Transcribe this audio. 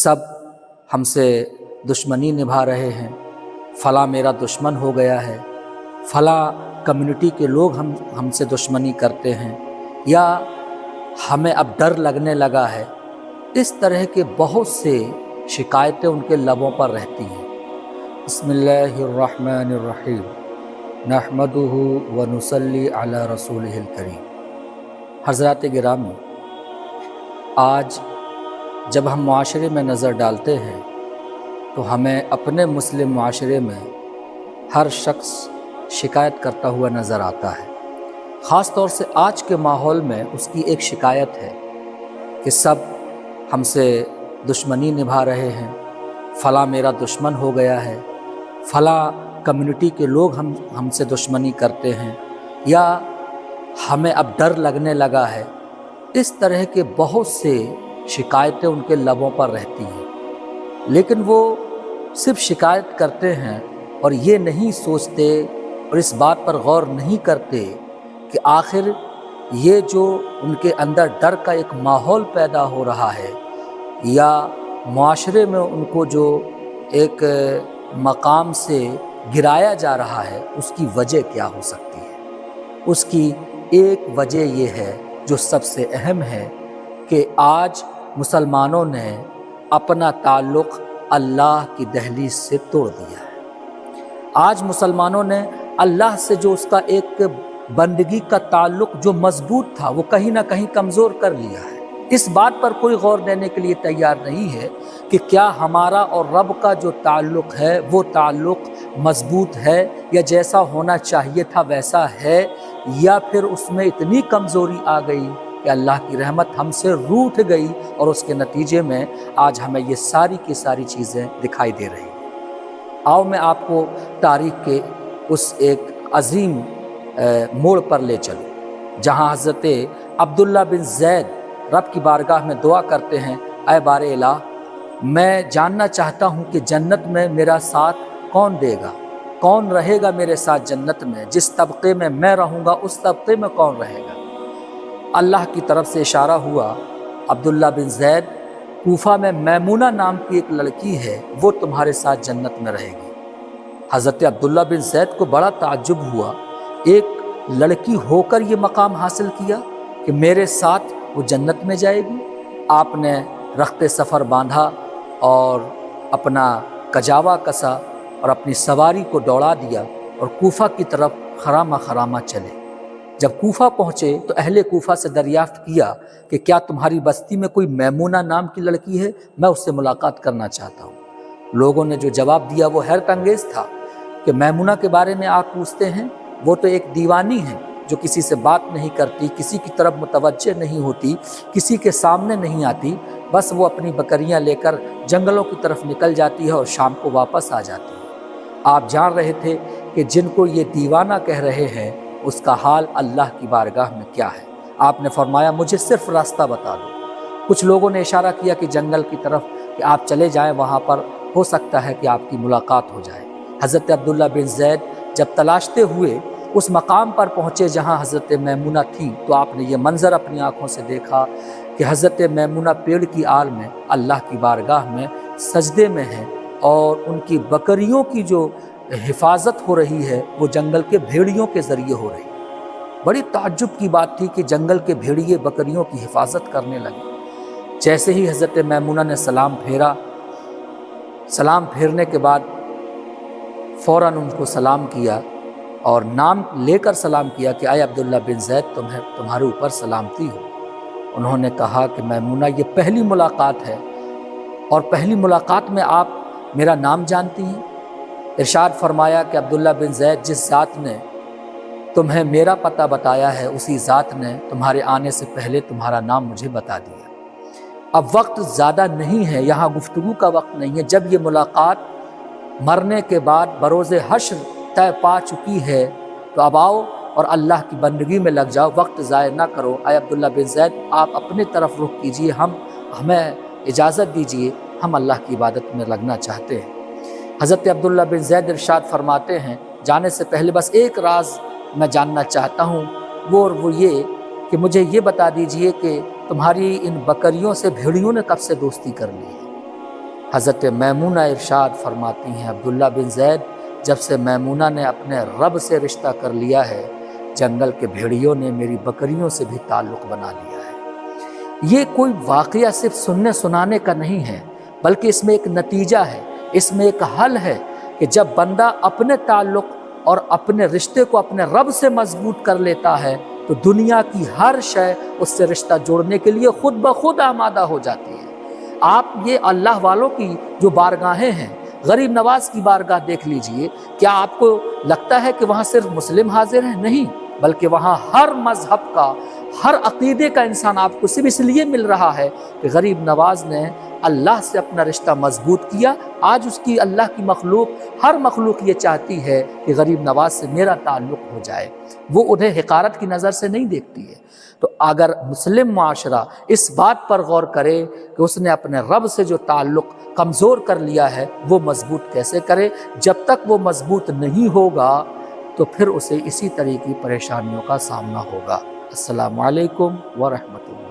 सब हमसे दुश्मनी निभा रहे हैं, फ़लाँ मेरा दुश्मन हो गया है, फ़लाँ कम्युनिटी के लोग हमसे दुश्मनी करते हैं, या हमें अब डर लगने लगा है। इस तरह के बहुत से शिकायतें उनके लबों पर रहती हैं। बिस्मिल्लाहिर्रहमानिर्रहीम, नहमदुहु व नुसल्ली अला रसूलिहिल करीम। हज़रात गिरामी, आज जब हम मुआशरे में नज़र डालते हैं तो हमें अपने मुस्लिम मुआशरे में हर शख्स शिकायत करता हुआ नज़र आता है। ख़ास तौर से आज के माहौल में उसकी एक शिकायत है कि सब हमसे दुश्मनी निभा रहे हैं, फ़लाँ मेरा दुश्मन हो गया है, फ़लाँ कम्युनिटी के लोग हमसे दुश्मनी करते हैं, या हमें अब डर लगने लगा है। इस तरह के बहुत से शिकायतें उनके लबों पर रहती हैं, लेकिन वो सिर्फ शिकायत करते हैं और ये नहीं सोचते और इस बात पर गौर नहीं करते कि आखिर ये जो उनके अंदर डर का एक माहौल पैदा हो रहा है, या मुआशरे में उनको जो एक मकाम से गिराया जा रहा है, उसकी वजह क्या हो सकती है। उसकी एक वजह ये है जो सबसे अहम है कि आज मुसलमानों ने अपना ताल्लुक़ अल्लाह की दहलीज से तोड़ दिया है। आज मुसलमानों ने अल्लाह से जो उसका एक बंदगी का ताल्लुक़ जो मजबूत था, वो कहीं ना कहीं कमज़ोर कर लिया है। इस बात पर कोई गौर देने के लिए तैयार नहीं है कि क्या हमारा और रब का जो ताल्लुक़ है वो ताल्लुक़ मजबूत है, या जैसा होना चाहिए था वैसा है, या फिर उसमें इतनी कमज़ोरी आ गई कि अल्लाह की रहमत हमसे रूठ गई और उसके नतीजे में आज हमें ये सारी की सारी चीज़ें दिखाई दे रही हैं। आओ मैं आपको तारीख़ के उस एक अजीम मोड़ पर ले चलूँ जहाँ हज़रत अब्दुल्ला बिन ज़ैद रब की बारगाह में दुआ करते हैं, ऐ बारे इलाह, मैं जानना चाहता हूँ कि जन्नत में मेरा साथ कौन देगा, कौन रहेगा मेरे साथ जन्नत में, जिस तबके में मैं रहूँगा उस तबके में कौन रहेगा। अल्लाह की तरफ से इशारा हुआ, अब्दुल्ला बिन ज़ैद, कूफा में मैमूना नाम की एक लड़की है, वो तुम्हारे साथ जन्नत में रहेगी। हज़रत अब्दुल्ला बिन ज़ैद को बड़ा ताज्जुब हुआ, एक लड़की होकर ये मकाम हासिल किया कि मेरे साथ वो जन्नत में जाएगी। आपने रख्ते सफ़र बांधा और अपना कजावा कसा और अपनी सवारी को दौड़ा दिया और कूफा की तरफ खरामा खरामा चले। जब कूफा पहुँचे तो अहले कूफा से दरियाफ्त किया कि क्या तुम्हारी बस्ती में कोई मैमूना नाम की लड़की है, मैं उससे मुलाकात करना चाहता हूँ। लोगों ने जो जवाब दिया वो हैरत अंगेज़ था कि मैमूना के बारे में आप पूछते हैं, वो तो एक दीवानी है जो किसी से बात नहीं करती, किसी की तरफ मुतवज्जे नहीं होती, किसी के सामने नहीं आती, बस वो अपनी बकरियां लेकर जंगलों की तरफ निकल जाती है और शाम को वापस आ जाती है। आप जान रहे थे कि जिनको ये दीवाना कह रहे हैं उसका हाल अल्लाह की बारगाह में क्या है। आपने फरमाया, मुझे सिर्फ रास्ता बता दो। कुछ लोगों ने इशारा किया कि जंगल की तरफ, कि आप चले जाएं, वहाँ पर हो सकता है कि आपकी मुलाकात हो जाए। हज़रत अब्दुल्ला बिन ज़ैद जब तलाशते हुए उस मकाम पर पहुँचे जहाँ हज़रत मैमूना थी, तो आपने ये मंज़र अपनी आँखों से देखा कि हज़रत मैमूना पेड़ की आल में अल्लाह की बारगाह में सजदे में है और उनकी बकरियों की जो हिफाजत हो रही है वो जंगल के भेड़ियों के ज़रिए हो रही है। बड़ी ताज्जुब की बात थी कि जंगल के भेड़िए बकरियों की हिफाजत करने लगे। जैसे ही हज़रत मैमूना ने सलाम फेरा, सलाम फेरने के बाद फ़ौरन उनको सलाम किया और नाम लेकर सलाम किया कि आए अब्दुल्ला बिन ज़ैद, तुम्हारे ऊपर सलामती हो। उन्होंने कहा कि मैमूना, ये पहली मुलाकात है और पहली मुलाकात में आप मेरा नाम जानती हैं। इरशाद फरमाया कि अब्दुल्ला बिन ज़ैद, जिस ज़ात ने तुम्हें मेरा पता बताया है उसी ज़ात ने तुम्हारे आने से पहले तुम्हारा नाम मुझे बता दिया। अब वक्त ज़्यादा नहीं है, यहाँ गुफ्तगू का वक्त नहीं है। जब ये मुलाकात मरने के बाद बरोज़े हश्र तय पा चुकी है तो अब आओ और अल्लाह की बंदगी में लग जाओ, वक्त ज़ाय ना करो। आए अब्दुल्ला बिन ज़ैद, आप अपने तरफ रुख कीजिए, हमें इजाज़त दीजिए, हम अल्लाह की इबादत में लगना चाहते हैं। हज़रत अब्दुल्ला बिन ज़ैद इरशाद फरमाते हैं, जाने से पहले बस एक राज मैं जानना चाहता हूँ, वो ये कि मुझे ये बता दीजिए कि तुम्हारी इन बकरियों से भेड़ियों ने कब से दोस्ती कर ली है। حضرت میمونہ ارشاد فرماتی ہیں، عبداللہ بن زید، جب سے میمونہ نے اپنے رب سے رشتہ کر لیا ہے، جنگل کے بھیڑیوں نے میری بکریوں سے بھی تعلق بنا لیا ہے۔ یہ کوئی واقعہ صرف سننے سنانے کا نہیں ہے، بلکہ اس میں ایک نتیجہ ہے، اس میں ایک حل ہے کہ جب بندہ اپنے تعلق اور اپنے رشتے کو اپنے رب سے مضبوط کر لیتا ہے تو دنیا کی ہر شے اس سے رشتہ جوڑنے کے لیے خود بخود آمادہ ہو جاتی ہے۔ آپ یہ اللہ والوں کی جو بارگاہیں ہیں، غریب نواز کی بارگاہ دیکھ لیجئے، کیا آپ کو لگتا ہے کہ وہاں صرف مسلم حاضر ہیں؟ نہیں، بلکہ وہاں ہر مذہب کا، ہر عقیدے کا انسان آپ کو صرف اس لیے مل رہا ہے کہ غریب نواز نے اللہ سے اپنا رشتہ مضبوط کیا۔ آج اس کی اللہ کی مخلوق، ہر مخلوق یہ چاہتی ہے کہ غریب نواز سے میرا تعلق ہو جائے، وہ انہیں حقارت کی نظر سے نہیں دیکھتی ہے۔ تو اگر مسلم معاشرہ اس بات پر غور کرے کہ اس نے اپنے رب سے جو تعلق کمزور کر لیا ہے وہ مضبوط کیسے کرے، جب تک وہ مضبوط نہیں ہوگا تو پھر اسے اسی طرح کی پریشانیوں کا سامنا ہوگا۔ السلام علیکم ورحمۃ اللہ۔